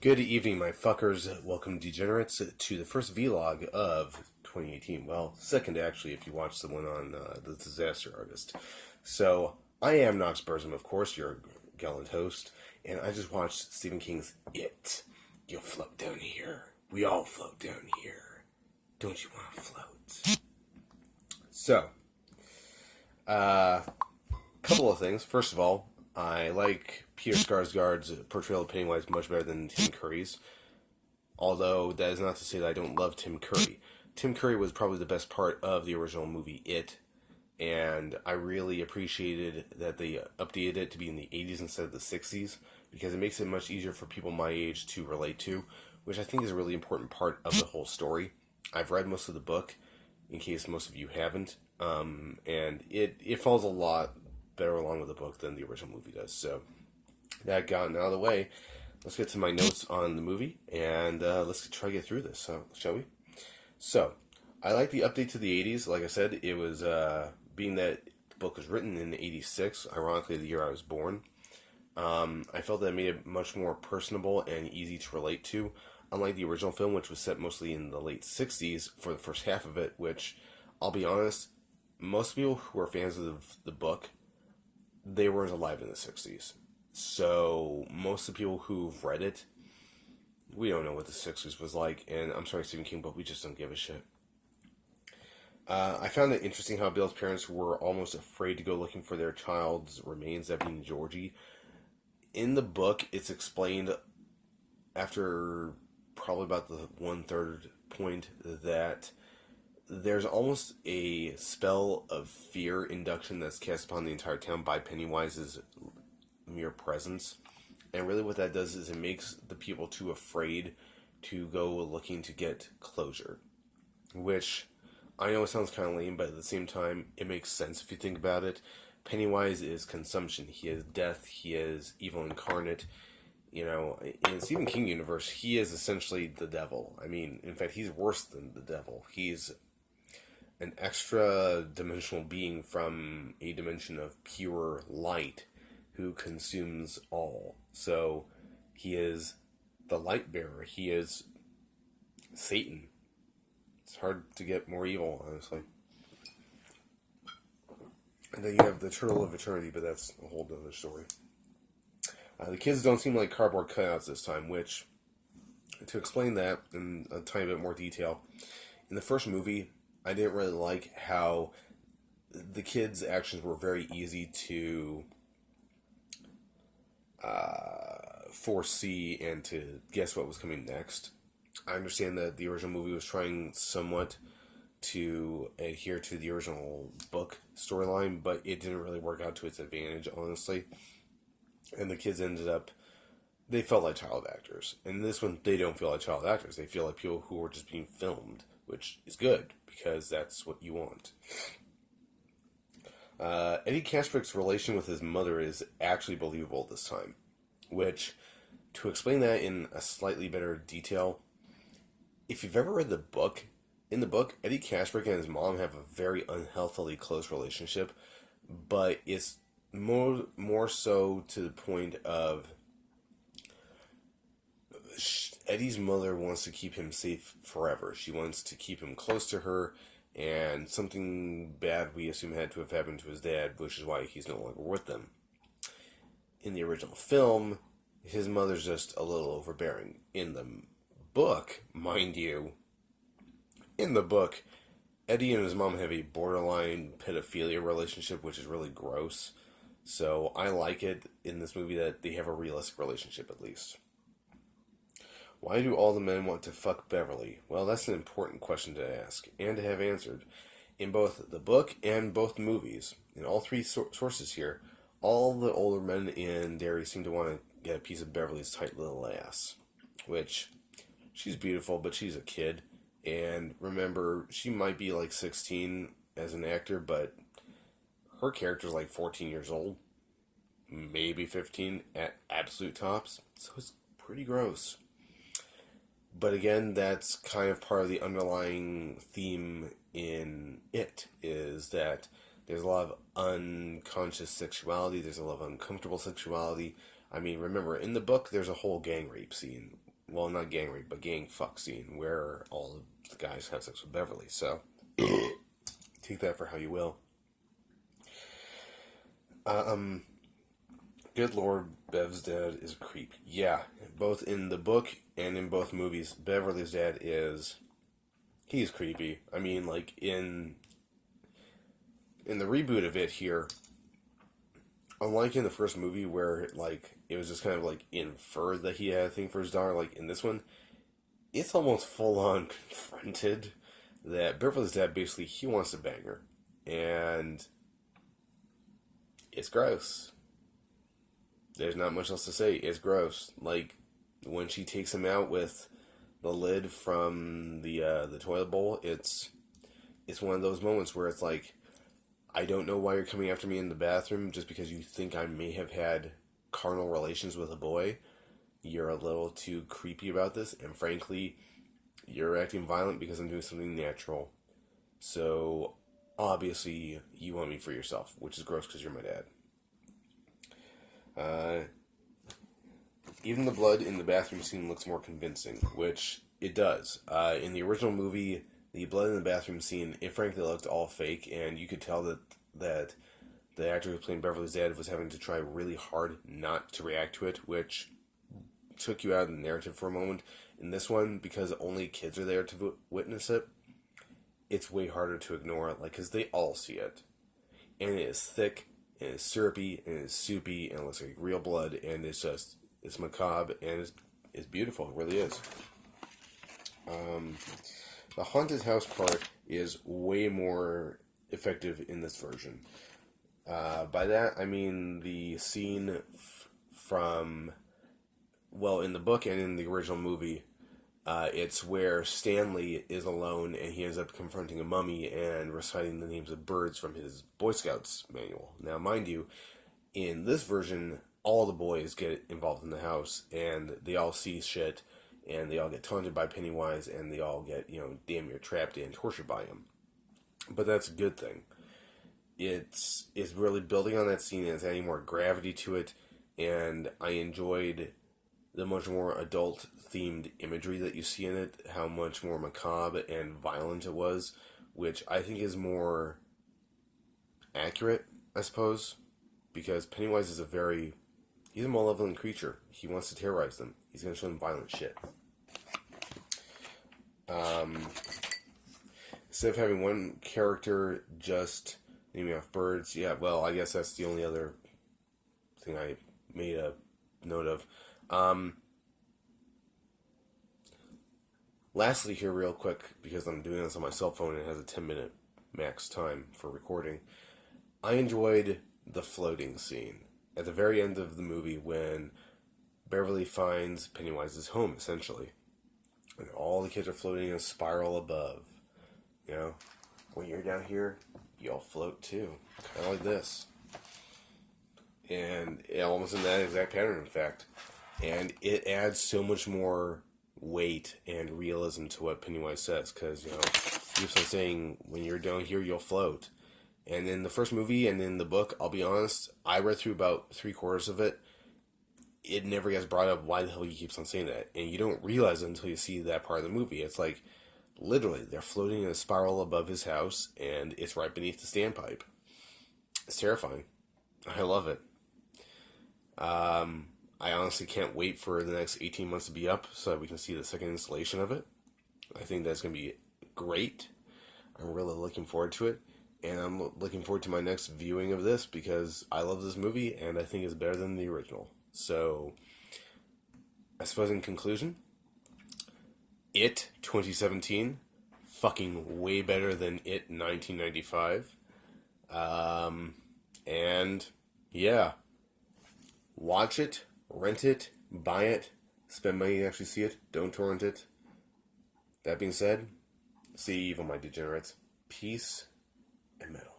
Good evening, my fuckers. Welcome, degenerates, to the first vlog of 2018. Well, second, actually, if you watch the one on the Disaster Artist. So, I am Knox, of course, your gallant host, and I just watched Stephen King's It. You'll float down here. We all float down here. Don't you want to float? So, couple of things. First of all, I like Peter Skarsgård's portrayal of Pennywise much better than Tim Curry's. Although, that is not to say that I don't love Tim Curry. Tim Curry was probably the best part of the original movie, It. And I really appreciated that they updated it to be in the 80s instead of the 60s. Because it makes it much easier for people my age to relate to. Which I think is a really important part of the whole story. I've read most of the book, in case most of you haven't. And it falls a lot better along with the book than the original movie does. So, that gotten out of the way, let's get to my notes on the movie, and let's try to get through this, shall we? So, I like the update to the 80s. Like I said, it was, being that the book was written in 86, ironically the year I was born, I felt that it made it much more personable and easy to relate to, unlike the original film, which was set mostly in the late 60s for the first half of it, which, I'll be honest, most people who are fans of the book, they weren't alive in the 60s. So, most of the people who've read it, we don't know what the 60s was like, and I'm sorry, Stephen King, but we just don't give a shit. I found it interesting how Bill's parents were almost afraid to go looking for their child's remains, that being Georgie. In the book, it's explained after probably about the 1/3 point that there's almost a spell of fear induction that's cast upon the entire town by Pennywise's mere presence. And really what that does is it makes the people too afraid to go looking to get closure. Which, I know it sounds kind of lame, but at the same time, it makes sense if you think about it. Pennywise is consumption. He is death. He is evil incarnate. You know, in the Stephen King universe, he is essentially the devil. I mean, in fact, he's worse than the devil. He's an extra dimensional being from a dimension of pure light who consumes all. So he is the light bearer. He is Satan. It's hard to get more evil, honestly. And then you have the Turtle of Eternity, but that's a whole other story. The kids don't seem like cardboard cutouts this time, which, to explain that in a tiny bit more detail, in the first movie, I didn't really like how the kids' actions were very easy to foresee and to guess what was coming next. I understand that the original movie was trying somewhat to adhere to the original book storyline, but it didn't really work out to its advantage, honestly. And the kids ended up, they felt like child actors. And in this one, they don't feel like child actors. They feel like people who are just being filmed, which is good, because that's what you want. Eddie Kasperick's relation with his mother is actually believable this time. Which, to explain that in a slightly better detail, if you've ever read the book, in the book, Eddie Kasperick and his mom have a very unhealthily close relationship, but it's more so to the point of Eddie's mother wants to keep him safe forever. She wants to keep him close to her, and something bad we assume had to have happened to his dad, which is why he's no longer with them. In the original film, his mother's just a little overbearing. In the book, mind you, in the book, Eddie and his mom have a borderline pedophilia relationship, which is really gross. So I like it in this movie that they have a realistic relationship, at least. Why do all the men want to fuck Beverly? Well, that's an important question to ask, and to have answered. In both the book and both movies, in all three sources here, all the older men in Derry seem to want to get a piece of Beverly's tight little ass. Which, she's beautiful, but she's a kid. And remember, she might be like 16 as an actor, but her character's like 14 years old. Maybe 15 at absolute tops. So it's pretty gross. But again, that's kind of part of the underlying theme in It, is that there's a lot of unconscious sexuality, there's a lot of uncomfortable sexuality. I mean, remember, in the book, there's a whole gang rape scene. well, not gang rape, but gang fuck scene where all of the guys have sex with Beverly. So take that for how you will. Good Lord, Bev's dad is a creep. Yeah, both in the book and in both movies, Beverly's dad he's creepy. I mean, like, in the reboot of it here, unlike in the first movie where, like, it was just kind of, like, inferred that he had a thing for his daughter, like, in this one, it's almost full-on confronted that Beverly's dad, basically, he wants to bang her. And it's gross. There's not much else to say. It's gross. Like, when she takes him out with the lid from the toilet bowl, it's one of those moments where it's like, I don't know why you're coming after me in the bathroom just because you think I may have had carnal relations with a boy. You're a little too creepy about this, and frankly, you're acting violent because I'm doing something natural. So, obviously, you want me for yourself, which is gross because you're my dad. Even the blood in the bathroom scene looks more convincing, which it does. In the original movie, the blood in the bathroom scene, it frankly looked all fake, and you could tell that the actor who was playing Beverly's dad was having to try really hard not to react to it, which took you out of the narrative for a moment. In this one, because only kids are there to witness it, it's way harder to ignore it, like, because they all see it. And it is thick, and it's syrupy, and it's soupy, and it looks like real blood, and it's macabre, and it's beautiful. It really is. The haunted house part is way more effective in this version. By that, I mean the scene from, well, in the book and in the original movie, it's where Stanley is alone and he ends up confronting a mummy and reciting the names of birds from his Boy Scouts manual. Now, mind you, in this version, all the boys get involved in the house and they all see shit and they all get taunted by Pennywise and they all get, damn near trapped and tortured by him. But that's a good thing. It's really building on that scene and it's adding more gravity to it, and I enjoyed the much more adult-themed imagery that you see in it, how much more macabre and violent it was, which I think is more accurate, I suppose, because Pennywise is he's a malevolent creature. He wants to terrorize them. He's going to show them violent shit. Instead of having one character just naming off birds, yeah, well, I guess that's the only other thing I made a note of. Lastly here real quick, because I'm doing this on my cell phone and it has a 10-minute max time for recording, I enjoyed the floating scene at the very end of the movie when Beverly finds Pennywise's home, essentially. And all the kids are floating in a spiral above. When you're down here, you all float too. Kind of like this. And almost in that exact pattern, in fact. And it adds so much more weight and realism to what Pennywise says, because, he keeps on saying, when you're down here, you'll float. And in the first movie and in the book, I'll be honest, I read through about 3/4 of it. It never gets brought up why the hell he keeps on saying that. And you don't realize it until you see that part of the movie. It's like, literally, they're floating in a spiral above his house, and it's right beneath the standpipe. It's terrifying. I love it. I honestly can't wait for the next 18 months to be up so that we can see the second installation of it. I think that's going to be great. I'm really looking forward to it. And I'm looking forward to my next viewing of this because I love this movie and I think it's better than the original. So, I suppose in conclusion, It 2017, fucking way better than It 1995. And, yeah. Watch it, rent it, buy it, spend money to actually see it, don't torrent it. That being said, see you evil, my degenerates. Peace and metal.